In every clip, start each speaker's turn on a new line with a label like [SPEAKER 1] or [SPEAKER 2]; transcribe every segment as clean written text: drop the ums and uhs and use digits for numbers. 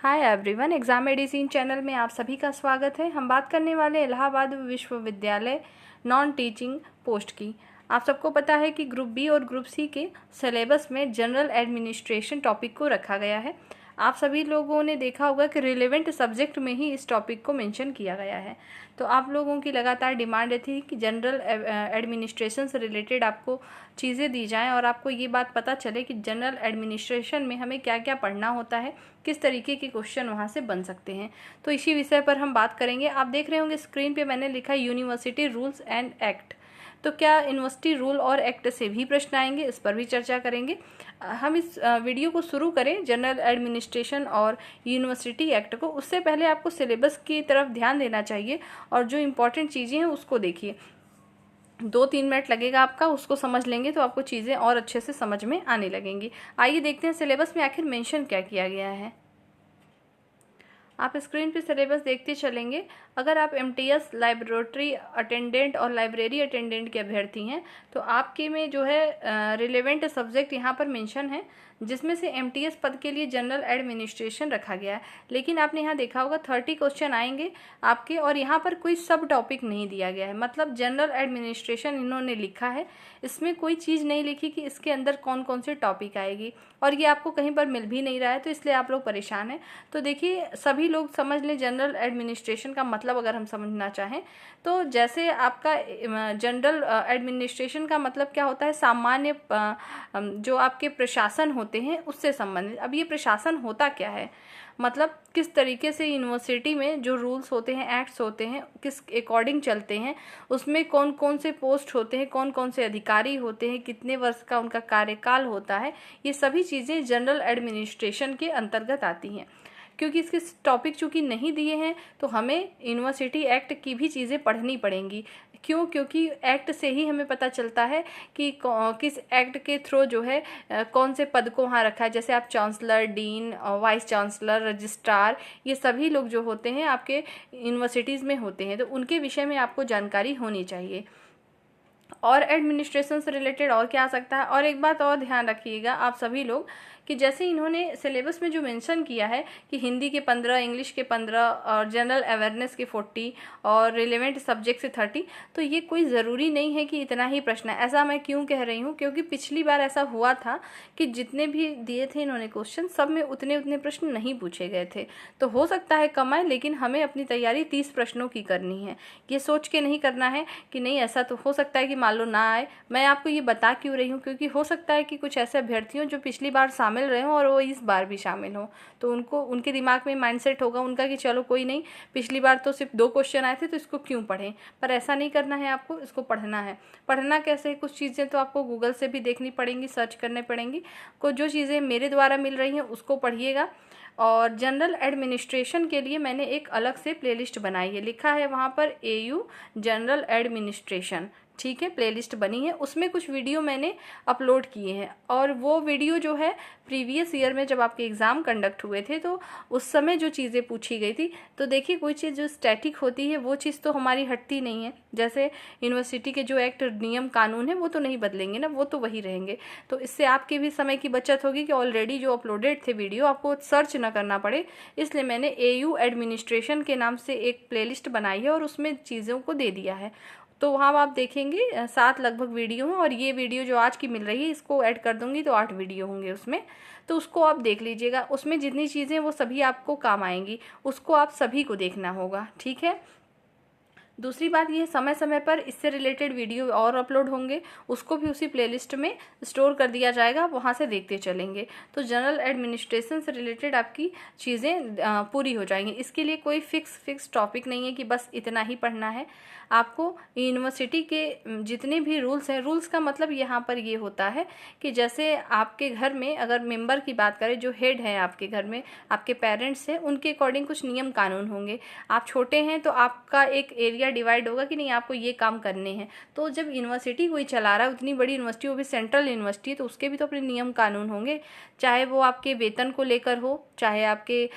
[SPEAKER 1] Hi everyone, exam medicine channel में आप सभी का स्वागत है। हम बात करने वाले इलाहाबाद विश्वविद्यालय नॉन टीचिंग पोस्ट की। आप सबको पता है कि ग्रुप बी और ग्रुप सी के सिलेबस में जनरल एडमिनिस्ट्रेशन टॉपिक को रखा गया है। आप सभी लोगों ने देखा होगा कि रिलेवेंट सब्जेक्ट में ही इस टॉपिक को मेंशन किया गया है। तो आप लोगों की लगातार डिमांड थी कि जनरल एडमिनिस्ट्रेशन से रिलेटेड आपको चीज़ें दी जाएं और आपको ये बात पता चले कि जनरल एडमिनिस्ट्रेशन में हमें क्या क्या पढ़ना होता है, किस तरीके के क्वेश्चन वहाँ से बन सकते हैं। तो इसी विषय पर हम बात करेंगे। आप देख रहे होंगे स्क्रीन पे मैंने लिखा यूनिवर्सिटी रूल्स एंड एक्ट। तो क्या यूनिवर्सिटी रूल और एक्ट से भी प्रश्न आएंगे, इस पर भी चर्चा करेंगे। हम इस वीडियो को शुरू करें जनरल एडमिनिस्ट्रेशन और यूनिवर्सिटी एक्ट को। उससे पहले आपको सिलेबस की तरफ ध्यान देना चाहिए और जो इम्पोर्टेंट चीज़ें हैं उसको देखिए। 2-3 मिनट लगेगा आपका, उसको समझ लेंगे तो आपको चीज़ें और अच्छे से समझ में आने लगेंगी। आइए देखते हैं सिलेबस में आखिर मेंशन क्या किया गया है। आप स्क्रीन पे सिलेबस देखते चलेंगे। अगर आप एमटीएस लाइब्रेटरी अटेंडेंट और लाइब्रेरी अटेंडेंट के अभ्यर्थी हैं तो आपके में जो है रिलेवेंट सब्जेक्ट यहाँ पर मेंशन है, जिसमें से एमटीएस पद के लिए जनरल एडमिनिस्ट्रेशन रखा गया है। लेकिन आपने यहाँ देखा होगा 30 क्वेश्चन आएंगे आपके, और यहाँ पर कोई सब टॉपिक नहीं दिया गया है। मतलब जनरल एडमिनिस्ट्रेशन इन्होंने लिखा है, इसमें कोई चीज़ नहीं लिखी कि इसके अंदर कौन कौन से टॉपिक आएगी, और ये आपको कहीं पर मिल भी नहीं रहा है, तो इसलिए आप लोग परेशान हैं। तो देखिए, सभी लोग समझ लें जनरल एडमिनिस्ट्रेशन का मतलब अगर हम समझना चाहें तो जैसे आपका जनरल एडमिनिस्ट्रेशन का मतलब क्या होता है, सामान्य जो आपके प्रशासन होते हैं उससे संबंधित। अब ये प्रशासन होता क्या है, मतलब किस तरीके से यूनिवर्सिटी में जो रूल्स होते हैं, एक्ट्स होते हैं, किस अकॉर्डिंग चलते हैं, उसमें कौन कौन से पोस्ट होते हैं, कौन कौन से अधिकारी होते हैं, कितने वर्ष का उनका कार्यकाल होता है, ये सभी चीज़ें जनरल एडमिनिस्ट्रेशन के अंतर्गत आती हैं। क्योंकि इसके टॉपिक चूँकि नहीं दिए हैं तो हमें यूनिवर्सिटी एक्ट की भी चीज़ें पढ़नी पड़ेंगी। क्यों? क्योंकि एक्ट से ही हमें पता चलता है कि किस एक्ट के थ्रू जो है कौन से पद को वहाँ रखा है। जैसे आप chancellor, dean, vice chancellor, registrar, ये सभी लोग जो होते हैं आपके यूनिवर्सिटीज़ में होते हैं, तो उनके विषय में आपको जानकारी होनी चाहिए। और एडमिनिस्ट्रेशन से रिलेटेड और क्या आ सकता है। और एक बात और ध्यान रखिएगा आप सभी लोग कि जैसे इन्होंने सिलेबस में जो मेंशन किया है कि हिंदी के 15, इंग्लिश के 15 और जनरल अवेयरनेस के 40 और रिलेवेंट सब्जेक्ट से 30, तो ये कोई ज़रूरी नहीं है कि इतना ही प्रश्न है। ऐसा मैं क्यों कह रही हूँ, क्योंकि पिछली बार ऐसा हुआ था कि जितने भी दिए थे इन्होंने क्वेश्चन, सब में उतने उतने प्रश्न नहीं पूछे गए थे। तो हो सकता है कम आए, लेकिन हमें अपनी तैयारी 30 प्रश्नों की करनी है। ये सोच के नहीं करना है कि नहीं ऐसा तो हो सकता है कि मान लो ना आए। मैं आपको ये बता क्यों रही हूँ, क्योंकि हो सकता है कि कुछ ऐसे अभ्यर्थी हों जो पिछली बार शामिल रहे हों और वो इस बार भी शामिल हों, तो उनको उनके दिमाग में माइंडसेट होगा उनका कि चलो कोई नहीं, पिछली बार तो सिर्फ 2 क्वेश्चन आए थे तो इसको क्यों पढ़ें। पर ऐसा नहीं करना है, आपको इसको पढ़ना है। पढ़ना कैसे है, कुछ चीज़ें तो आपको गूगल से भी देखनी पड़ेंगी, सर्च करने पड़ेंगी। कुछ जो चीज़ें मेरे द्वारा मिल रही हैं उसको पढ़िएगा। और जनरल एडमिनिस्ट्रेशन के लिए मैंने एक अलग से प्लेलिस्ट बनाई है, लिखा है वहाँ पर एयू जनरल एडमिनिस्ट्रेशन, ठीक है, प्लेलिस्ट बनी है। उसमें कुछ वीडियो मैंने अपलोड किए हैं, और वो वीडियो जो है प्रीवियस ईयर में जब आपके एग्ज़ाम कंडक्ट हुए थे तो उस समय जो चीज़ें पूछी गई थी, तो देखिए कोई चीज़ जो स्टैटिक होती है वो चीज़ तो हमारी हटती नहीं है। जैसे यूनिवर्सिटी के जो एक्ट, नियम, कानून है वो तो नहीं बदलेंगे ना, वो तो वही रहेंगे। तो इससे आपकी भी समय की बचत होगी कि ऑलरेडी जो अपलोडेड थे वीडियो आपको सर्च ना करना पड़े। इसलिए मैंने एयू एडमिनिस्ट्रेशन के नाम से एक प्लेलिस्ट बनाई है और उसमें चीज़ों को दे दिया है। तो वहाँ आप देखेंगे 7 लगभग वीडियो हैं, और ये वीडियो जो आज की मिल रही है इसको ऐड कर दूंगी तो 8 वीडियो होंगे उसमें। तो उसको आप देख लीजिएगा, उसमें जितनी चीज़ें वो सभी आपको काम आएंगी, उसको आप सभी को देखना होगा, ठीक है। दूसरी बात ये, समय समय पर इससे रिलेटेड वीडियो और अपलोड होंगे, उसको भी उसी प्लेलिस्ट में स्टोर कर दिया जाएगा, वहाँ से देखते चलेंगे। तो जनरल एडमिनिस्ट्रेशन से रिलेटेड आपकी चीज़ें पूरी हो जाएंगी। इसके लिए कोई फिक्स टॉपिक नहीं है कि बस इतना ही पढ़ना है। आपको यूनिवर्सिटी के जितने भी रूल्स हैं, रूल्स का मतलब यहाँ पर ये होता है कि जैसे आपके घर में अगर मेंबर की बात करें, जो हेड है आपके घर में, आपके पेरेंट्स हैं, उनके अकॉर्डिंग कुछ नियम कानून होंगे। आप छोटे हैं तो आपका एक एरिया एरिया डिवाइड होगा कि नहीं आपको ये काम करने हैं। तो जब यूनिवर्सिटी कोई चला रहा है, उतनी बड़ी यूनिवर्सिटी, वो भी सेंट्रल यूनिवर्सिटी है, तो उसके भी तो अपने नियम कानून होंगे, चाहे वो आपके वेतन को लेकर हो, चाहे आपके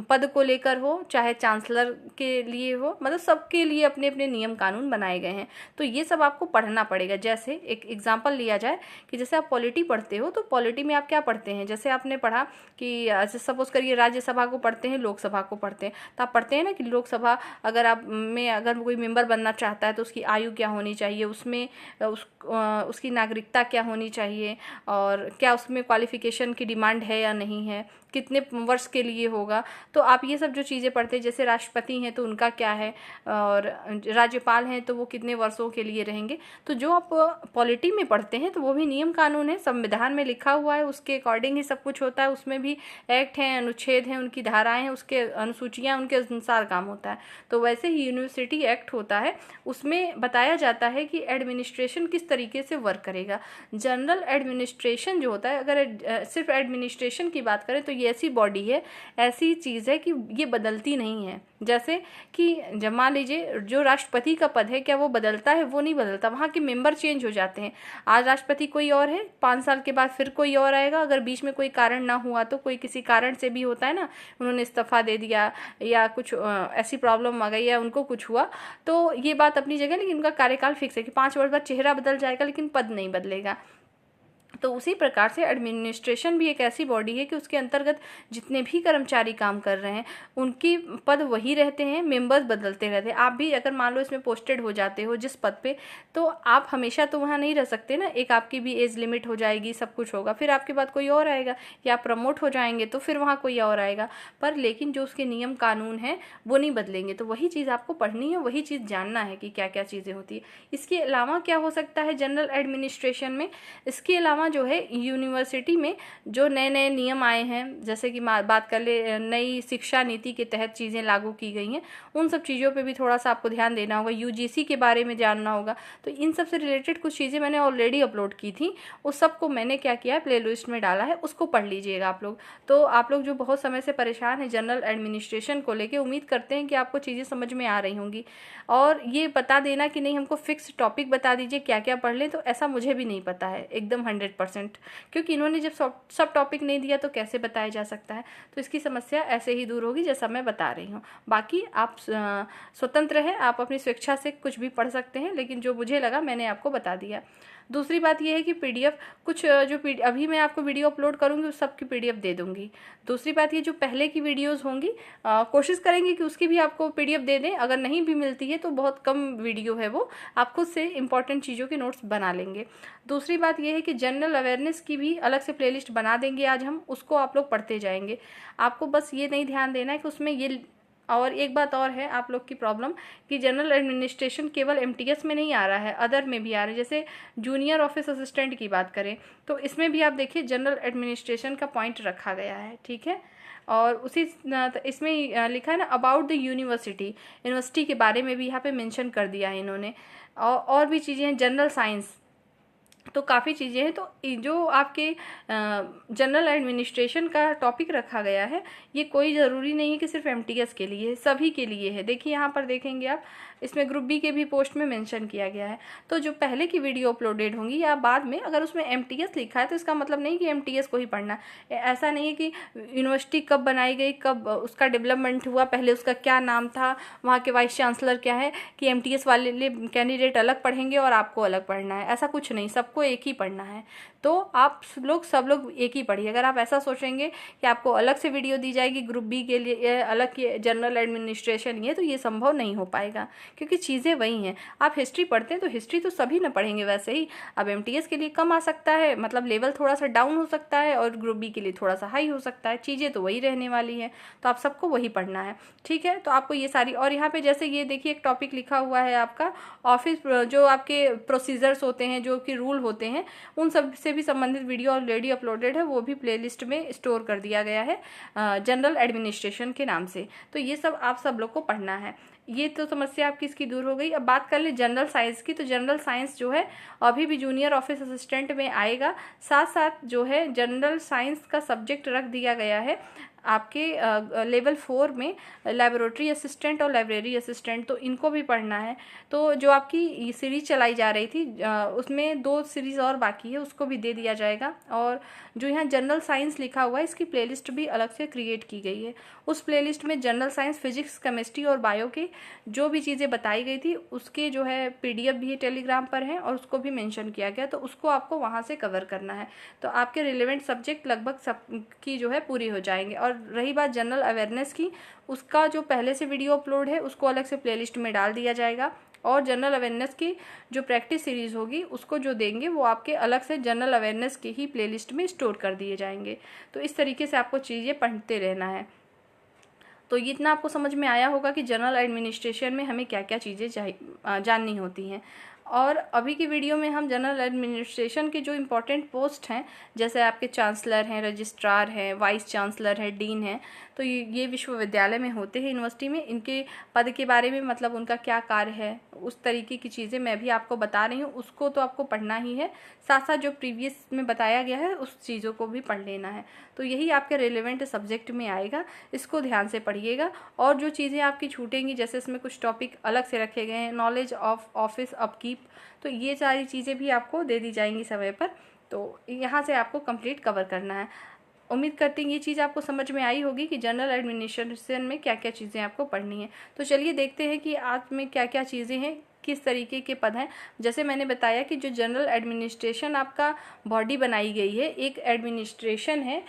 [SPEAKER 1] पद को लेकर हो, चाहे चांसलर के लिए हो, मतलब सबके लिए अपने अपने नियम कानून बनाए गए हैं। तो ये सब आपको पढ़ना पड़ेगा। जैसे एक एग्जाम्पल लिया जाए कि जैसे आप पॉलिटी पढ़ते हो, तो पॉलिटी में आप क्या पढ़ते हैं, जैसे आपने पढ़ा कि सपोज करिए राज्यसभा को पढ़ते हैं, लोकसभा को पढ़ते हैं, तो आप पढ़ते हैं ना कि लोकसभा अगर कोई मेंबर बनना चाहता है तो उसकी आयु क्या होनी चाहिए, उसमें उसकी नागरिकता क्या होनी चाहिए, और क्या उसमें क्वालिफिकेशन की डिमांड है या नहीं है, कितने वर्ष के लिए होगा। तो आप ये सब जो चीज़ें पढ़ते हैं, जैसे राष्ट्रपति हैं तो उनका क्या है, और राज्यपाल हैं तो वो कितने वर्षों के लिए रहेंगे। तो जो आप पॉलिटी में पढ़ते हैं तो वो भी नियम कानून है, संविधान में लिखा हुआ है, उसके अकॉर्डिंग ही सब कुछ होता है। उसमें भी एक्ट हैं, अनुच्छेद हैं, उनकी धाराएं हैं, उसके अनुसूचियां, उनके अनुसार काम होता है। तो वैसे ही यूनिवर्सिटी एक्ट होता है, उसमें बताया जाता है कि एडमिनिस्ट्रेशन किस तरीके से वर्क करेगा। जनरल एडमिनिस्ट्रेशन जो होता है, अगर सिर्फ एडमिनिस्ट्रेशन की बात करें तो ये ऐसी बॉडी है, ऐसी चीज़ है कि ये बदलती नहीं है। जैसे कि जब मान लीजिए जो राष्ट्रपति का पद है, क्या वो बदलता है? वो नहीं बदलता, वहाँ के मेंबर चेंज हो जाते हैं। आज राष्ट्रपति कोई और है, 5 साल के बाद फिर कोई और आएगा, अगर बीच में कोई कारण ना हुआ तो, कोई किसी कारण से भी होता है ना, उन्होंने इस्तीफा दे दिया या कुछ ऐसी प्रॉब्लम आ गई या उनको कुछ हुआ, तो ये बात अपनी जगह, लेकिन उनका कार्यकाल फिक्स है कि 5 वर्ष बाद चेहरा बदल जाएगा लेकिन पद नहीं बदलेगा। तो उसी प्रकार से एडमिनिस्ट्रेशन भी एक ऐसी बॉडी है कि उसके अंतर्गत जितने भी कर्मचारी काम कर रहे हैं उनकी पद वही रहते हैं, मेंबर्स बदलते रहते हैं। आप भी अगर मान लो इसमें पोस्टेड हो जाते हो जिस पद पे, तो आप हमेशा तो वहाँ नहीं रह सकते ना, एक आपकी भी एज लिमिट हो जाएगी, सब कुछ होगा, फिर आपके बाद कोई और आएगा, या आप प्रमोट हो जाएंगे तो फिर वहाँ कोई और आएगा, पर लेकिन जो उसके नियम कानून हैं वो नहीं बदलेंगे। तो वही चीज़ आपको पढ़नी है, वही चीज़ जानना है कि क्या क्या चीज़ें होती है। इसके अलावा क्या हो सकता है जनरल एडमिनिस्ट्रेशन में, इसके अलावा जो है यूनिवर्सिटी में जो नए नए नियम आए हैं, जैसे कि बात कर ले, नई शिक्षा नीति के तहत चीज़ें लागू की गई हैं, उन सब चीज़ों पे भी थोड़ा सा आपको ध्यान देना होगा। यूजीसी के बारे में जानना होगा। तो इन सब से रिलेटेड कुछ चीज़ें मैंने ऑलरेडी अपलोड की थी, उस सब को मैंने क्या किया है, प्ले लिस्ट में डाला है, उसको पढ़ लीजिएगा आप लोग। तो आप लोग जो बहुत समय से परेशान हैं जनरल एडमिनिस्ट्रेशन को लेके, उम्मीद करते हैं कि आपको चीज़ें समझ में आ रही होंगी। और ये बता देना कि नहीं हमको फिक्स टॉपिक बता दीजिए क्या क्या पढ़ लें, तो ऐसा मुझे भी नहीं पता है एकदम 100%, क्योंकि इन्होंने जब सब टॉपिक नहीं दिया तो कैसे बताया जा सकता है। तो इसकी समस्या ऐसे ही दूर होगी जैसा मैं बता रही हूँ। बाकी आप स्वतंत्र हैं, आप अपनी स्वेच्छा से कुछ भी पढ़ सकते हैं, लेकिन जो मुझे लगा मैंने आपको बता दिया। दूसरी बात यह है कि पीडीएफ कुछ अभी मैं आपको वीडियो अपलोड करूंगी उस सब की पीडीएफ दे दूंगी। दूसरी बात ये जो पहले की वीडियोस होंगी कोशिश करेंगे कि उसकी भी आपको पीडीएफ दे दें। अगर नहीं भी मिलती है तो बहुत कम वीडियो है वो, आप खुद से इंपॉर्टेंट चीज़ों के नोट्स बना लेंगे। दूसरी बात यह है कि जनरल अवेयरनेस की भी अलग से प्लेलिस्ट बना देंगे आज हम, उसको आप लोग पढ़ते जाएंगे। आपको बस ये नहीं ध्यान देना है कि उसमें ये, और एक बात और है आप लोग की प्रॉब्लम कि जनरल एडमिनिस्ट्रेशन केवल एमटीएस में नहीं आ रहा है, अदर में भी आ रहा है। जैसे जूनियर ऑफिस असिस्टेंट की बात करें तो इसमें भी आप देखिए जनरल एडमिनिस्ट्रेशन का पॉइंट रखा गया है, ठीक है। और उसी इसमें लिखा है ना अबाउट द यूनिवर्सिटी के बारे में भी यहाँ पे मेंशन कर दिया है इन्होंने। और भी चीज़ें हैं, जनरल साइंस, तो काफ़ी चीज़ें हैं। तो जो आपके जनरल एडमिनिस्ट्रेशन का टॉपिक रखा गया है ये कोई ज़रूरी नहीं है कि सिर्फ एमटीएस के लिए है, सभी के लिए है। देखिए यहाँ पर देखेंगे आप, इसमें ग्रुप बी के भी पोस्ट में मेंशन किया गया है। तो जो पहले की वीडियो अपलोडेड होंगी या बाद में, अगर उसमें एमटीएस लिखा है तो इसका मतलब नहीं कि एमटीएस को ही पढ़ना। ऐसा नहीं है कि यूनिवर्सिटी कब बनाई गई, कब उसका डेवलपमेंट हुआ, पहले उसका क्या नाम था, वहाँ के वाइस चांसलर क्या है, कि एमटीएस वाले कैंडिडेट अलग पढ़ेंगे और आपको अलग पढ़ना है, ऐसा कुछ नहीं, सबको एक ही पढ़ना है। तो आप सब लोग एक ही पढ़िए। अगर आप ऐसा सोचेंगे कि आपको अलग से वीडियो दी जाएगी ग्रुप बी के लिए, अलग की जनरल एडमिनिस्ट्रेशन, ये तो ये संभव नहीं हो पाएगा, क्योंकि चीज़ें वही हैं। आप हिस्ट्री पढ़ते हैं तो हिस्ट्री तो सभी ना पढ़ेंगे वैसे ही। अब एमटीएस के लिए कम आ सकता है, मतलब लेवल थोड़ा सा डाउन हो सकता है, और ग्रुप बी के लिए थोड़ा सा हाई हो सकता है, चीज़ें तो वही रहने वाली हैं। तो आप सबको वही पढ़ना है, ठीक है। तो आपको ये सारी, और यहाँ पे जैसे ये देखिए एक टॉपिक लिखा हुआ है आपका ऑफिस, जो आपके प्रोसीजर्स होते हैं, जो कि रूल होते हैं, उन सब से भी संबंधित वीडियो ऑलरेडी अपलोडेड है, वो भी प्लेलिस्ट में स्टोर कर दिया गया है जनरल एडमिनिस्ट्रेशन के नाम से। तो ये सब आप सब लोग को पढ़ना है। ये तो समस्या आपकी इसकी दूर हो गई। अब बात कर ले जनरल साइंस की, तो जनरल साइंस जो है अभी भी जूनियर ऑफिस असिस्टेंट में आएगा। साथ साथ जो है जनरल साइंस का सब्जेक्ट रख दिया गया है आपके लेवल 4 में लेबोरेटरी असिस्टेंट और लाइब्रेरी असिस्टेंट, तो इनको भी पढ़ना है। तो जो आपकी सीरीज़ चलाई जा रही थी उसमें 2 सीरीज़ और बाकी है, उसको भी दे दिया जाएगा। और जो यहाँ जनरल साइंस लिखा हुआ है इसकी प्लेलिस्ट भी अलग से क्रिएट की गई है। उस प्लेलिस्ट में जनरल साइंस, फिजिक्स, केमिस्ट्री और बायो के जो भी चीज़ें बताई गई थी उसके जो है PDF भी टेलीग्राम पर हैं और उसको भी मेंशन किया गया, तो उसको आपको वहाँ से कवर करना है। तो आपके रिलेवेंट सब्जेक्ट लगभग सब की जो है पूरी हो जाएंगे। और रही बात जनरल अवेयरनेस की, उसका जो पहले से वीडियो अपलोड है उसको अलग से प्लेलिस्ट में डाल दिया जाएगा। और जनरल अवेयरनेस की जो प्रैक्टिस सीरीज़ होगी उसको जो देंगे वो आपके अलग से जनरल अवेयरनेस की ही प्लेलिस्ट में स्टोर कर दिए जाएंगे। तो इस तरीके से आपको चीज़ें पढ़ते रहना है। तो ये इतना आपको समझ में आया होगा कि जनरल एडमिनिस्ट्रेशन में हमें क्या क्या चीज़ें जाननी होती हैं। और अभी की वीडियो में हम जनरल एडमिनिस्ट्रेशन के जो इम्पोर्टेंट पोस्ट हैं, जैसे आपके चांसलर हैं, रजिस्ट्रार हैं, वाइस चांसलर हैं, डीन हैं, तो ये विश्वविद्यालय में होते हैं, यूनिवर्सिटी में। इनके पद के बारे में मतलब उनका क्या कार्य है, उस तरीके की चीज़ें मैं भी आपको बता रही हूँ। उसको तो आपको पढ़ना ही है, साथ साथ जो प्रीवियस में बताया गया है उस चीज़ों को भी पढ़ लेना है। तो यही आपके रिलेवेंट सब्जेक्ट में आएगा, इसको ध्यान से पढ़िएगा। और जो चीज़ें आपकी छूटेंगी, जैसे इसमें कुछ टॉपिक अलग से रखे गए हैं, नॉलेज ऑफ ऑफिस अपकीप, तो ये सारी चीज़ें भी आपको दे दी जाएंगी समय पर। तो यहाँ से आपको कंप्लीट कवर करना है। उम्मीद करती हूँ ये चीज़ आपको समझ में आई होगी कि जनरल एडमिनिस्ट्रेशन में क्या क्या चीज़ें आपको पढ़नी है। तो चलिए देखते हैं कि आज में क्या क्या चीज़ें हैं, किस तरीके के पद हैं। जैसे मैंने बताया कि जो जनरल एडमिनिस्ट्रेशन आपका बॉडी बनाई गई है, एक एडमिनिस्ट्रेशन है,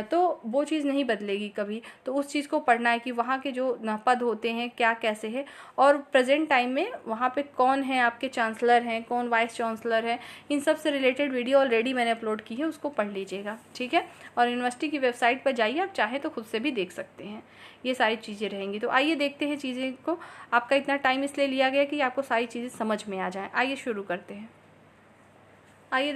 [SPEAKER 1] तो वो चीज़ नहीं बदलेगी कभी। तो उस चीज़ को पढ़ना है कि वहाँ के जो पद होते हैं क्या कैसे है, और प्रेजेंट टाइम में वहाँ पे कौन है आपके चांसलर हैं, कौन वाइस चांसलर है, इन सब से रिलेटेड वीडियो ऑलरेडी मैंने अपलोड की है, उसको पढ़ लीजिएगा, ठीक है। और यूनिवर्सिटी की वेबसाइट पर जाइए, आप चाहें तो खुद से भी देख सकते हैं, ये सारी चीज़ें रहेंगी। तो आइए देखते हैं चीज़ें को। आपका इतना टाइम इसलिए लिया गया कि आपको सारी चीज़ें समझ में आ जाएं। आइए शुरू करते हैं। आइए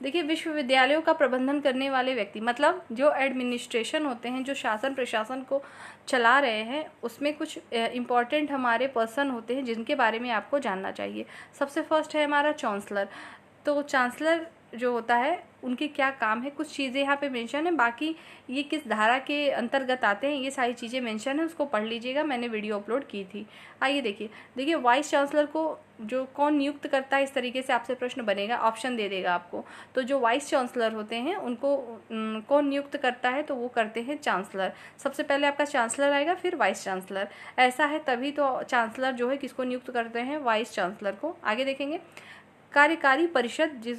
[SPEAKER 1] देखिए विश्वविद्यालयों का प्रबंधन करने वाले व्यक्ति, मतलब जो एडमिनिस्ट्रेशन होते हैं, जो शासन प्रशासन को चला रहे हैं, उसमें कुछ इम्पॉर्टेंट हमारे पर्सन होते हैं जिनके बारे में आपको जानना चाहिए। सबसे फर्स्ट है हमारा चांसलर। तो चांसलर जो होता है उनके क्या काम है, कुछ चीज़ें यहाँ पे मेंशन है, बाकी ये किस धारा के अंतर्गत आते हैं ये सारी चीज़ें मेंशन है, उसको पढ़ लीजिएगा, मैंने वीडियो अपलोड की थी। आइए देखिए वाइस चांसलर को जो कौन नियुक्त करता है, इस तरीके से आपसे प्रश्न बनेगा, ऑप्शन दे देगा आपको। तो जो वाइस चांसलर होते हैं उनको कौन नियुक्त करता है, तो वो करते हैं चांसलर। सबसे पहले आपका चांसलर आएगा, फिर वाइस चांसलर। ऐसा है तभी तो चांसलर जो है किसको नियुक्त करते हैं, वाइस चांसलर को। आगे देखेंगे कार्यकारी परिषद जिस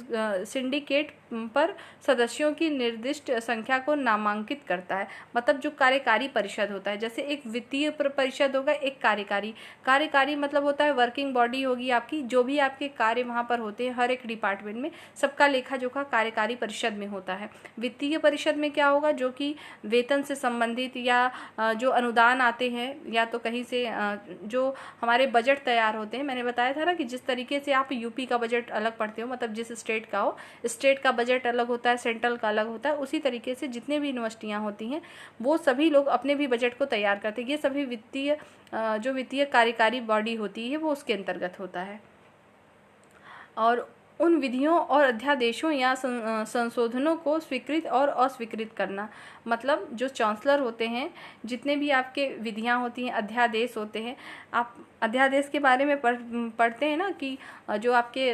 [SPEAKER 1] सिंडिकेट पर सदस्यों की निर्दिष्ट संख्या को नामांकित करता है। मतलब जो कार्यकारी परिषद होता है, जैसे एक वित्तीय परिषद होगा, एक कार्यकारी मतलब होता है वर्किंग बॉडी होगी आपकी, जो भी आपके कार्य वहाँ पर होते हैं हर एक डिपार्टमेंट में, सबका लेखा जोखा कार्यकारी परिषद में होता है। वित्तीय परिषद में क्या होगा, जो कि वेतन से संबंधित या जो अनुदान आते हैं या तो कहीं से जो हमारे बजट तैयार होते हैं। मैंने बताया था ना कि जिस तरीके से आप यूपी का बजट अलग पढ़ते हो, मतलब जिस स्टेट का हो, स्टेट का बजट अलग होता है, सेंट्रल का अलग होता है, उसी तरीके से जितने भी यूनिवर्सिटियां होती हैं वो सभी लोग अपने भी बजट को तैयार करते हैं। ये सभी वित्तीय कार्यकारी बॉडी होती है वो उसके अंतर्गत होता है। और उन विधियों और अध्यादेशों या संशोधनों को स्वीकृत और अस्वीकृत करना, मतलब जो चांसलर होते हैं, जितने भी आपके विधियां होती हैं, अध्यादेश होते हैं, आप अध्यादेश के बारे में पढ़ते हैं ना कि जो आपके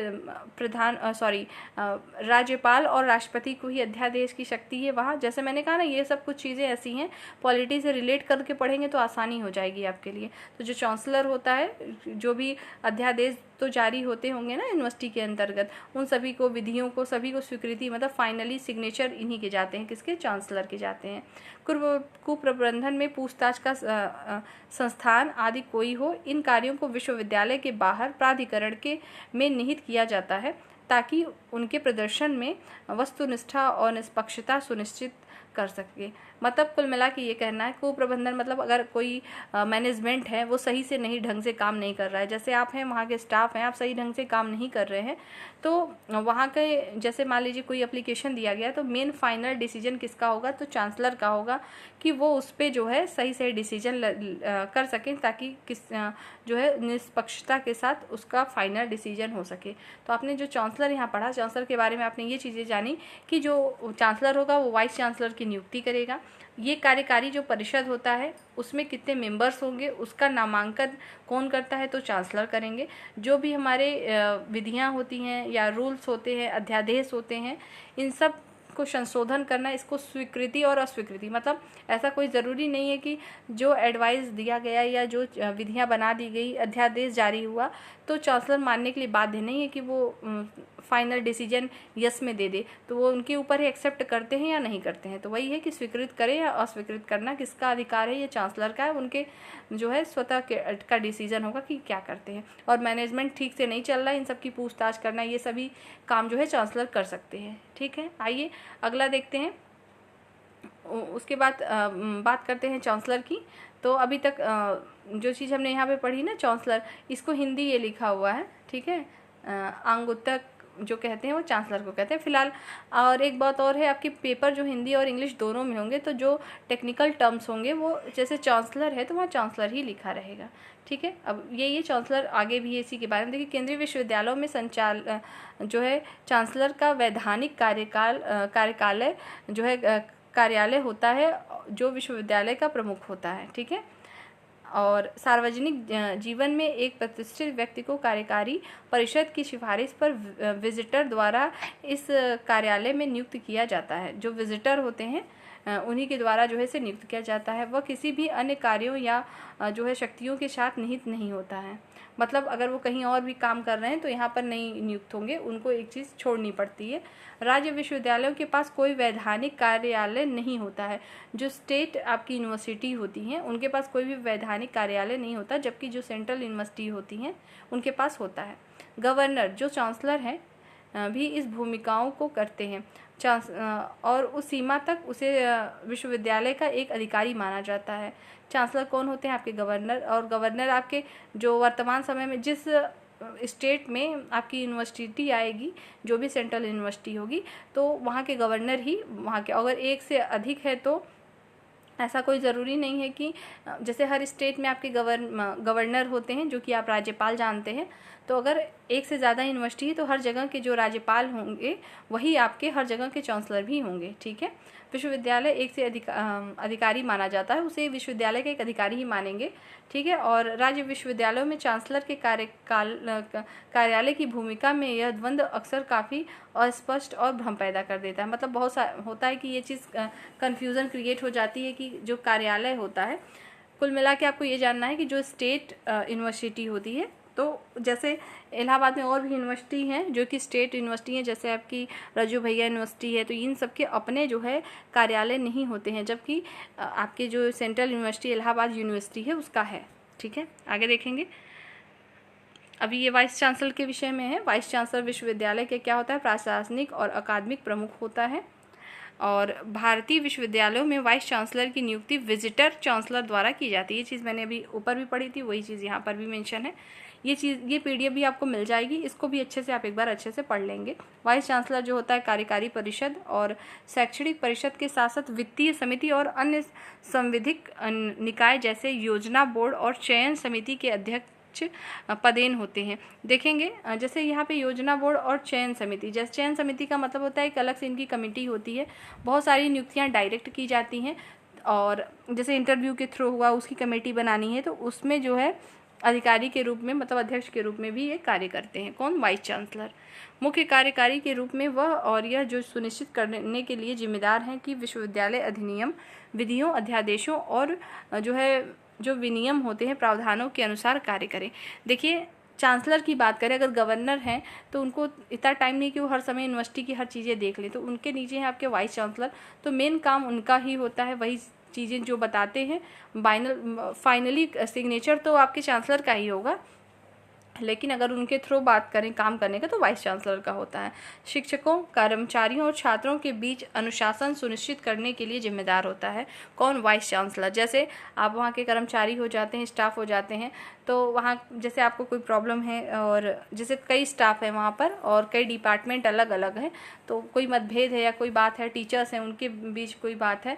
[SPEAKER 1] राज्यपाल और राष्ट्रपति को ही अध्यादेश की शक्ति है वहाँ। जैसे मैंने कहा ना, ये सब कुछ चीज़ें ऐसी हैं, पॉलिटी से रिलेट करके पढ़ेंगे तो आसानी हो जाएगी आपके लिए। तो जो चांसलर होता है, जो भी अध्यादेश तो जारी होते होंगे ना यूनिवर्सिटी के अंतर्गत, उन सभी को, विधियों को, सभी को स्वीकृति, मतलब फाइनली सिग्नेचर इन्हीं के जाते हैं, किसके, चांसलर के जाते हैं। कुप्रबंधन में पूछताछ का संस्थान आदि कोई हो, इन कार्यों को विश्वविद्यालय के बाहर प्राधिकरण के में निहित किया जाता है, ताकि उनके प्रदर्शन में वस्तुनिष्ठा और निष्पक्षता सुनिश्चित कर सके। मतलब कुल मिला के ये कहना है, कुप्रबंधन मतलब अगर कोई मैनेजमेंट है वो सही से नहीं, ढंग से काम नहीं कर रहा है, जैसे आप हैं, वहाँ के स्टाफ हैं, आप सही ढंग से काम नहीं कर रहे हैं, तो वहाँ के, जैसे मान लीजिए कोई एप्लीकेशन दिया गया, तो मेन फाइनल डिसीजन किसका होगा, तो चांसलर का होगा, कि वो उस पर जो है सही सही डिसीजन कर सकें, ताकि जो है निष्पक्षता के साथ उसका फाइनल डिसीजन हो सके। तो आपने जो चांसलर यहाँ पढ़ा, चांसलर के बारे में आपने ये चीज़ें जानी कि जो चांसलर होगा वो वाइस चांसलर की नियुक्ति करेगा। ये कार्यकारी जो परिषद होता है उसमें कितने मेंबर्स होंगे, उसका नामांकन कौन करता है, तो चांसलर करेंगे। जो भी हमारे विधियां होती हैं या रूल्स होते हैं, अध्यादेश होते हैं, इन सब को संशोधन करना, इसको स्वीकृति और अस्वीकृति, मतलब ऐसा कोई ज़रूरी नहीं है कि जो एडवाइस दिया गया या जो विधियां बना दी गई, अध्यादेश जारी हुआ, तो चांसलर मानने के लिए बाध्य नहीं है कि वो फाइनल डिसीजन यस में दे दे। तो वो उनके ऊपर ही एक्सेप्ट करते हैं या नहीं करते हैं। तो वही है कि स्वीकृत करें या अस्वीकृत करना किसका अधिकार है, ये चांसलर का है। उनके जो है स्वतः का डिसीजन होगा कि क्या करते हैं। और मैनेजमेंट ठीक से नहीं चल रहा है, इन सब की पूछताछ करना, ये सभी काम जो है चांसलर कर सकते हैं। ठीक है, आइए अगला देखते हैं। उसके बाद बात करते हैं चांसलर की। तो अभी तक जो चीज़ हमने यहाँ पे पढ़ी ना, चांसलर, इसको हिंदी ये लिखा हुआ है, ठीक है। अंगुत्तक जो कहते हैं वो चांसलर को कहते हैं फिलहाल। और एक बात और है, आपके पेपर जो हिंदी और इंग्लिश दोनों में होंगे, तो जो टेक्निकल टर्म्स होंगे वो जैसे चांसलर है तो वहाँ चांसलर ही लिखा रहेगा। ठीक है, अब ये चांसलर आगे भी इसी के बारे में देखिए। केंद्रीय विश्वविद्यालयों में जो है चांसलर का वैधानिक कार्यकालय जो है कार्यालय होता है, जो विश्वविद्यालय का प्रमुख होता है। ठीक है, और सार्वजनिक जीवन में एक प्रतिष्ठित व्यक्ति को कार्यकारी परिषद की सिफारिश पर विजिटर द्वारा इस कार्यालय में नियुक्त किया जाता है। जो विजिटर होते हैं उन्हीं के द्वारा जो है इसे नियुक्त किया जाता है। वह किसी भी अन्य कार्यों या जो है शक्तियों के साथ निहित नहीं होता है। मतलब अगर वो कहीं और भी काम कर रहे हैं तो यहाँ पर नहीं नियुक्त होंगे, उनको एक चीज़ छोड़नी पड़ती है। राज्य विश्वविद्यालयों के पास कोई वैधानिक कार्यालय नहीं होता है। जो स्टेट आपकी यूनिवर्सिटी होती हैं उनके पास कोई भी वैधानिक कार्यालय नहीं होता, जबकि जो सेंट्रल यूनिवर्सिटी होती हैं उनके पास होता है। गवर्नर जो चांसलर हैं भी इस भूमिकाओं को करते हैं। और उस सीमा तक उसे विश्वविद्यालय का एक अधिकारी माना जाता है। चांसलर कौन होते हैं? आपके गवर्नर। और गवर्नर आपके जो वर्तमान समय में जिस स्टेट में आपकी यूनिवर्सिटी आएगी, जो भी सेंट्रल यूनिवर्सिटी होगी, तो वहाँ के गवर्नर ही वहाँ के, अगर एक से अधिक है तो ऐसा कोई ज़रूरी नहीं है कि जैसे हर स्टेट में आपके गवर्नर होते हैं जो कि आप राज्यपाल जानते हैं, तो अगर एक से ज़्यादा यूनिवर्सिटी है तो हर जगह के जो राज्यपाल होंगे वही आपके हर जगह के चांसलर भी होंगे। ठीक है, विश्वविद्यालय एक से अधिकारी माना जाता है, उसे विश्वविद्यालय का एक अधिकारी ही मानेंगे। ठीक है, और राज्य विश्वविद्यालयों में चांसलर के कार्यालय की भूमिका में यह द्वंद्व अक्सर काफ़ी अस्पष्ट और भ्रम पैदा कर देता है। मतलब बहुत सा होता है कि ये चीज़ कन्फ्यूज़न क्रिएट हो जाती है कि जो कार्यालय होता है, कुल मिला के आपको ये जानना है कि जो स्टेट यूनिवर्सिटी होती है, तो जैसे इलाहाबाद में और भी यूनिवर्सिटी हैं जो कि स्टेट यूनिवर्सिटी हैं, जैसे आपकी रजू भैया यूनिवर्सिटी है, तो इन सब के अपने जो है कार्यालय नहीं होते हैं, जबकि आपके जो सेंट्रल यूनिवर्सिटी इलाहाबाद यूनिवर्सिटी है उसका है। ठीक है, आगे देखेंगे। अभी ये वाइस चांसलर के विषय में है। वाइस चांसलर विश्वविद्यालय के क्या होता है? प्रशासनिक और अकादमिक प्रमुख होता है। और भारतीय विश्वविद्यालयों में वाइस चांसलर की नियुक्ति विजिटर चांसलर द्वारा की जाती है। ये चीज़ मैंने अभी ऊपर भी पढ़ी थी, वही चीज़ यहाँ पर भी मेंशन है। ये पीडीएफ भी आपको मिल जाएगी, इसको भी अच्छे से आप एक बार अच्छे से पढ़ लेंगे। वाइस चांसलर जो होता है कार्यकारी परिषद और शैक्षणिक परिषद के साथ साथ वित्तीय समिति और अन्य संविधिक निकाय जैसे योजना बोर्ड और चयन समिति के अध्यक्ष पदेन होते हैं। देखेंगे जैसे यहाँ पे योजना बोर्ड और चयन समिति, जैसे चयन समिति का मतलब होता है कि अलग से इनकी कमेटी होती है, बहुत सारी नियुक्तियाँ डायरेक्ट की जाती हैं, और जैसे इंटरव्यू के थ्रू हुआ उसकी कमेटी बनानी है, तो उसमें जो है अधिकारी के रूप में, मतलब अध्यक्ष के रूप में भी ये कार्य करते हैं। कौन? Vice chancellor. मुख्य कार्यकारी के रूप में वह और यह जो सुनिश्चित करने के लिए जिम्मेदार हैं कि विश्वविद्यालय अधिनियम, विधियों, अध्यादेशों और जो विनियम होते हैं प्रावधानों के अनुसार कार्य करें। देखिए, चांसलर की बात करें, अगर गवर्नर हैं तो उनको इतना टाइम नहीं कि वो हर समय यूनिवर्सिटी की हर चीज़ें देख लें, तो उनके नीचे हैं आपके वाइस चांसलर, तो मेन काम उनका ही होता है, वही चीज़ें जो बताते हैं। फाइनली सिग्नेचर तो आपके चांसलर का ही होगा, लेकिन अगर उनके थ्रू बात करें काम करने का तो वाइस चांसलर का होता है। शिक्षकों, कर्मचारियों और छात्रों के बीच अनुशासन सुनिश्चित करने के लिए जिम्मेदार होता है। कौन? Vice chancellor. जैसे आप वहाँ के कर्मचारी हो जाते हैं, स्टाफ हो जाते हैं, तो वहाँ जैसे आपको कोई प्रॉब्लम है, और जैसे कई स्टाफ है वहाँ पर और कई डिपार्टमेंट अलग अलग हैं, तो कोई मतभेद है या कोई बात है, टीचर्स हैं उनके बीच कोई बात है,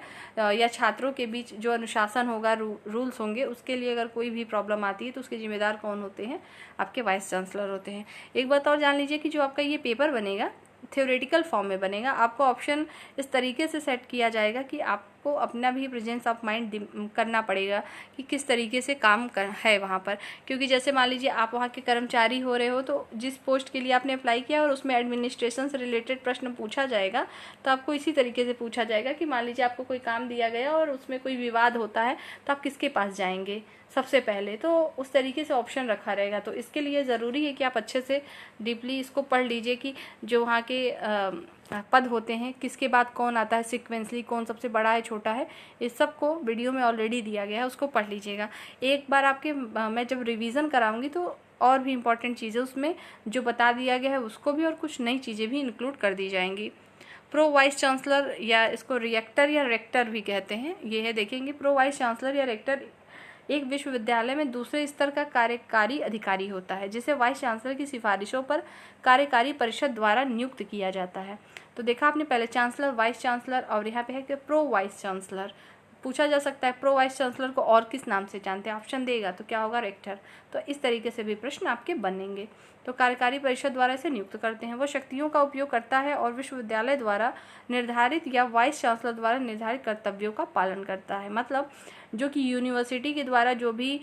[SPEAKER 1] या छात्रों के बीच जो अनुशासन होगा, रूल्स होंगे, उसके लिए अगर कोई भी प्रॉब्लम आती है तो उसके जिम्मेदार कौन होते हैं? आपके वाइस चांसलर होते हैं। एक बात और जान लीजिए कि जो आपका ये पेपर बनेगा थ्योरेटिकल फॉर्म में बनेगा। आपको ऑप्शन इस तरीके से सेट किया जाएगा कि आप आपको अपना भी प्रेजेंस ऑफ माइंड करना पड़ेगा कि किस तरीके से काम है वहाँ पर। क्योंकि जैसे मान लीजिए आप वहाँ के कर्मचारी हो रहे हो, तो जिस पोस्ट के लिए आपने अप्लाई किया और उसमें एडमिनिस्ट्रेशन से रिलेटेड प्रश्न पूछा जाएगा, तो आपको इसी तरीके से पूछा जाएगा कि मान लीजिए आपको कोई काम दिया गया और उसमें कोई विवाद होता है, तो आप किसके पास जाएंगे सबसे पहले। तो उस तरीके से ऑप्शन रखा रहेगा। तो इसके लिए ज़रूरी है कि आप अच्छे से डीपली इसको पढ़ लीजिए कि जो वहाँ के पद होते हैं, किसके बाद कौन आता है, सिक्वेंसली कौन सबसे बड़ा है, छोटा है, इस सब को वीडियो में ऑलरेडी दिया गया है, उसको पढ़ लीजिएगा। एक बार आपके मैं जब रिवीजन कराऊंगी तो और भी इम्पॉर्टेंट चीज़ें उसमें जो बता दिया गया है उसको भी और कुछ नई चीज़ें भी इंक्लूड कर दी जाएंगी। प्रो वाइस चांसलर या इसको रिएक्टर या रेक्टर भी कहते हैं, ये है देखेंगे। प्रो वाइस चांसलर या रेक्टर एक विश्वविद्यालय में दूसरे स्तर का कार्यकारी अधिकारी होता है, जिसे वाइस चांसलर की सिफारिशों पर कार्यकारी परिषद द्वारा नियुक्त किया जाता है। तो देखा आपने पहले चांसलर, वाइस चांसलर, और यहाँ पे है कि प्रो वाइस चांसलर। पूछा जा सकता है प्रो वाइस चांसलर को और किस नाम से जानते हैं, ऑप्शन देगा तो क्या होगा, रेक्टर। तो इस तरीके से भी प्रश्न आपके बनेंगे। तो कार्यकारी परिषद द्वारा इसे नियुक्त करते हैं, वो शक्तियों का उपयोग करता है और विश्वविद्यालय द्वारा निर्धारित या वाइस चांसलर द्वारा निर्धारित कर्तव्यों का पालन करता है। मतलब जो कि यूनिवर्सिटी के द्वारा जो भी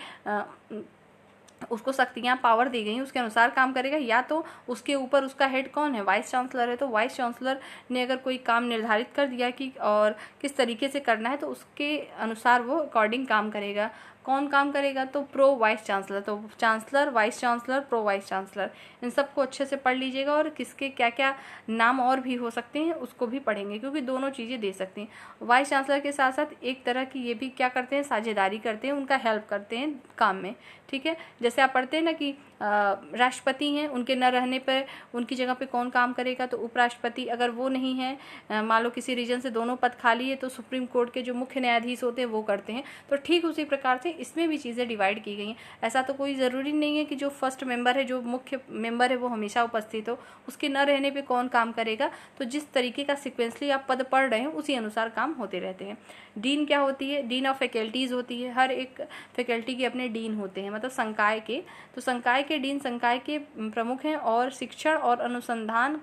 [SPEAKER 1] उसको शक्तियाँ पावर दी गई उसके अनुसार काम करेगा, या तो उसके ऊपर उसका हेड कौन है, वाइस चांसलर है, तो वाइस चांसलर ने अगर कोई काम निर्धारित कर दिया कि और किस तरीके से करना है, तो उसके अनुसार वो अकॉर्डिंग काम करेगा। कौन काम करेगा, तो प्रो वाइस चांसलर। तो chancellor, vice chancellor, pro vice chancellor, इन सबको अच्छे से पढ़ लीजिएगा। और किसके क्या क्या नाम और भी हो सकते हैं उसको भी पढ़ेंगे, क्योंकि दोनों चीज़ें दे सकती हैं। वाइस चांसलर के साथ साथ एक तरह की ये भी क्या करते हैं, साझेदारी करते हैं, उनका हेल्प करते हैं काम में। ठीक है, जैसे आप पढ़ते हैं ना कि राष्ट्रपति हैं, उनके न रहने पर उनकी जगह पे कौन काम करेगा, तो उपराष्ट्रपति। अगर वो नहीं है, मान लो किसी रीजन से दोनों पद खाली है, तो सुप्रीम कोर्ट के जो मुख्य न्यायाधीश होते हैं वो करते हैं। तो ठीक उसी प्रकार से इसमें भी चीज़ें डिवाइड की गई हैं। ऐसा तो कोई ज़रूरी नहीं है कि जो फर्स्ट मेंबर है, जो मुख्य मेंबर है, वो हमेशा उपस्थित हो, उसके न रहने पर कौन काम करेगा। तो जिस तरीके का सिक्वेंसली आप पद पढ़ रहे हैं उसी अनुसार काम होते रहते हैं। डीन क्या होती है, डीन ऑफ फैकल्टीज़ होती है। हर एक फैकल्टी के अपने डीन होते हैं, मतलब संकाय के। तो संकाय के डीन संकाय के प्रमुख हैं और शिक्षण और अनुसंधान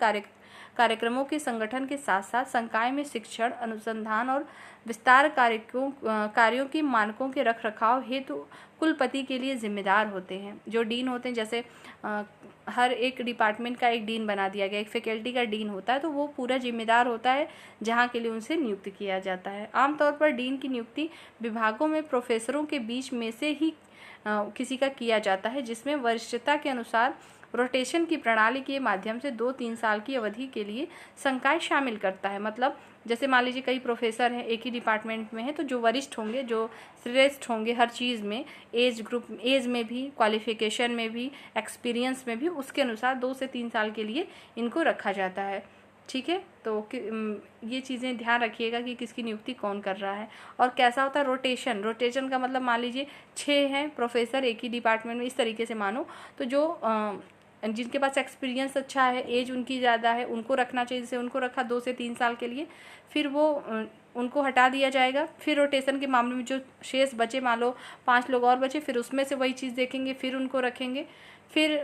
[SPEAKER 1] कार्यक्रमों के संगठन के साथ साथ संकाय में शिक्षण, अनुसंधान और विस्तार कार्यों की मानकों के रखरखाव हेतु कुलपति के लिए जिम्मेदार होते हैं। जो डीन होते हैं, जैसे हर एक डिपार्टमेंट का एक डीन बना दिया गया, एक फैकल्टी का डीन होता है, तो वो पूरा जिम्मेदार होता है जहाँ के लिए उनसे नियुक्त किया जाता है। आमतौर पर डीन की नियुक्ति विभागों में प्रोफेसरों के बीच में से ही किसी का किया जाता है, जिसमें वरिष्ठता के अनुसार रोटेशन की प्रणाली के माध्यम से 2-3 साल की अवधि के लिए संकाय शामिल करता है। मतलब जैसे मान लीजिए कई प्रोफेसर हैं, एक ही डिपार्टमेंट में हैं, तो जो वरिष्ठ होंगे, जो श्रेष्ठ होंगे हर चीज़ में, एज ग्रुप, एज में भी, क्वालिफिकेशन में भी, एक्सपीरियंस में भी, उसके अनुसार 2 से 3 साल के लिए इनको रखा जाता है। ठीक है, तो ये चीज़ें ध्यान रखिएगा कि किसकी नियुक्ति कौन कर रहा है। और कैसा होता है रोटेशन। रोटेशन का मतलब मान लीजिए 6 हैं प्रोफेसर एक ही डिपार्टमेंट में, इस तरीके से मानो, तो जो जिनके पास एक्सपीरियंस अच्छा है, एज उनकी ज़्यादा है, उनको रखना चाहिए। जैसे उनको रखा 2 से 3 साल के लिए, फिर वो उनको हटा दिया जाएगा। फिर रोटेशन के मामले में जो शेष बचे, मान लो 5 लोग और बचे, फिर उसमें से वही चीज़ देखेंगे, फिर उनको रखेंगे, फिर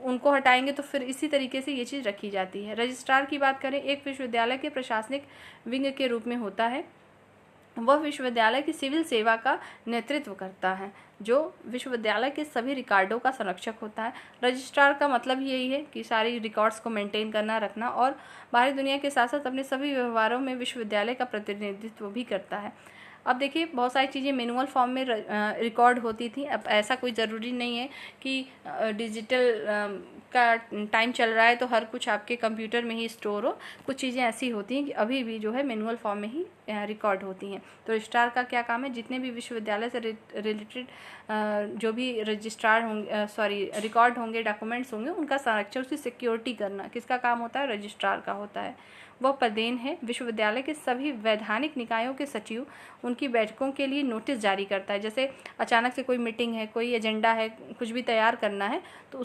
[SPEAKER 1] उनको हटाएंगे। तो फिर इसी तरीके से ये चीज़ रखी जाती है। रजिस्ट्रार की बात करें, एक विश्वविद्यालय के प्रशासनिक विंग के रूप में होता है। वह विश्वविद्यालय की सिविल सेवा का नेतृत्व करता है, जो विश्वविद्यालय के सभी रिकॉर्डों का संरक्षक होता है। रजिस्ट्रार का मतलब यही है कि सारी रिकॉर्ड्स को मेंटेन करना, रखना, और बाहरी दुनिया के साथ साथ अपने सभी व्यवहारों में विश्वविद्यालय का प्रतिनिधित्व भी करता है। अब देखिए बहुत सारी चीज़ें मैनुअल फॉर्म में रिकॉर्ड होती थी। अब ऐसा कोई ज़रूरी नहीं है कि डिजिटल का टाइम चल रहा है तो हर कुछ आपके कंप्यूटर में ही स्टोर हो। कुछ चीज़ें ऐसी होती हैं कि अभी भी जो है मैनुअल फॉर्म में ही रिकॉर्ड होती हैं। तो रजिस्ट्रार का क्या काम है, जितने भी विश्वविद्यालय से रिलेटेड जो भी रजिस्ट्रार होंगे, रिकॉर्ड होंगे, डॉक्यूमेंट्स होंगे, उनका संरक्षण, उसकी सिक्योरिटी करना किसका काम होता है, रजिस्ट्रार का होता है। वह पदेन है। विश्वविद्यालय के सभी वैधानिक निकायों के सचिव उनकी बैठकों के लिए नोटिस जारी करता है। जैसे अचानक से कोई मीटिंग है, कोई एजेंडा है, कुछ भी तैयार करना है, तो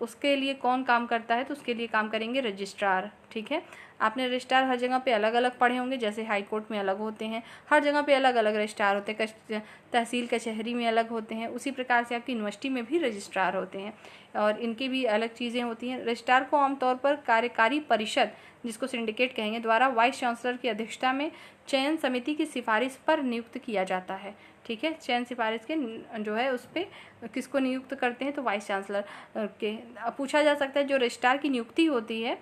[SPEAKER 1] उसके लिए कौन काम करता है, तो उसके लिए काम करेंगे रजिस्ट्रार। ठीक है, आपने रजिस्ट्रार हर जगह पे अलग अलग पढ़े होंगे। जैसे हाई कोर्ट में अलग होते हैं, हर जगह पे अलग अलग रजिस्ट्रार होते हैं। तहसील कचहरी में अलग होते हैं, उसी प्रकार से आपकी यूनिवर्सिटी में भी रजिस्ट्रार होते हैं और इनकी भी अलग चीज़ें होती हैं। रजिस्ट्रार को आमतौर पर कार्यकारी परिषद, जिसको सिंडिकेट कहेंगे, द्वारा वाइस चांसलर की अध्यक्षता में चयन समिति की सिफारिश पर नियुक्त किया जाता है। ठीक है, चयन सिफारिश के जो है उस पर किसको नियुक्त करते हैं, तो वाइस चांसलर के। पूछा जा सकता है जो रजिस्ट्रार की नियुक्ति होती है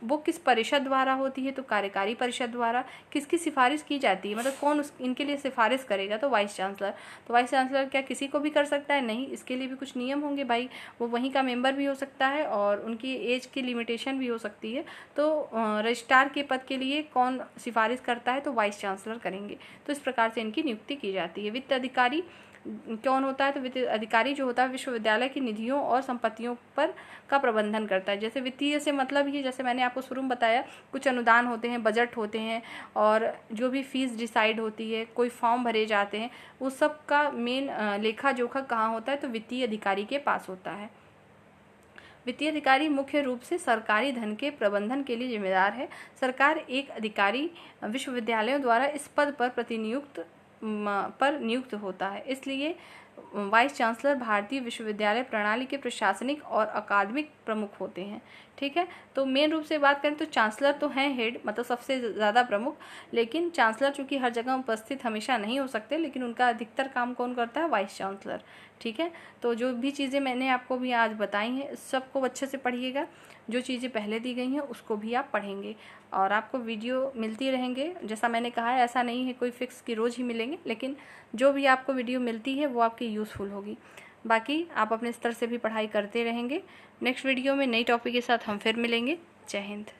[SPEAKER 1] वो किस परिषद द्वारा होती है, तो कार्यकारी परिषद द्वारा। किसकी सिफारिश की जाती है, मतलब कौन इनके लिए सिफारिश करेगा, तो वाइस चांसलर। तो वाइस चांसलर क्या किसी को भी कर सकता है? नहीं, इसके लिए भी कुछ नियम होंगे भाई। वो वहीं का मेंबर भी हो सकता है और उनकी एज की लिमिटेशन भी हो सकती है। तो रजिस्ट्रार के पद के लिए कौन सिफारिश करता है, तो वाइस चांसलर करेंगे। तो इस प्रकार से इनकी नियुक्ति की जाती है। वित्त अधिकारी कौन होता है, तो वित्त अधिकारी जो होता है विश्वविद्यालय की निधियों और संपत्तियों पर का प्रबंधन करता है। जैसे वित्तीय से मतलब ही, जैसे मैंने आपको शुरू में बताया, कुछ अनुदान होते हैं, बजट होते हैं और जो भी फीस डिसाइड होती है, कोई फॉर्म भरे जाते हैं, उस सब का मेन लेखा जोखा कहाँ होता है, तो वित्तीय अधिकारी के पास होता है। वित्तीय अधिकारी मुख्य रूप से सरकारी धन के प्रबंधन के लिए जिम्मेदार है। सरकार एक अधिकारी विश्वविद्यालयों द्वारा इस पद पर नियुक्त होता है। इसलिए वाइस चांसलर भारतीय विश्वविद्यालय प्रणाली के प्रशासनिक और अकादमिक प्रमुख होते हैं। ठीक है, तो मेन रूप से बात करें तो चांसलर तो हैं हेड, मतलब सबसे ज़्यादा प्रमुख, लेकिन चांसलर चूंकि हर जगह उपस्थित हमेशा नहीं हो सकते, लेकिन उनका अधिकतर काम कौन करता है, वाइस चांसलर। ठीक है, तो जो भी चीज़ें मैंने आपको भी आज बताई हैं सबको अच्छे से पढ़िएगा। जो चीज़ें पहले दी गई हैं उसको भी आप पढ़ेंगे और आपको वीडियो मिलती रहेंगे। जैसा मैंने कहा है, ऐसा नहीं है कोई फिक्स कि रोज़ ही मिलेंगे, लेकिन जो भी आपको वीडियो मिलती है वो आपकी यूज़फुल होगी। बाकी आप अपने स्तर से भी पढ़ाई करते रहेंगे। नेक्स्ट वीडियो में नई टॉपिक के साथ हम फिर मिलेंगे। जय हिंद।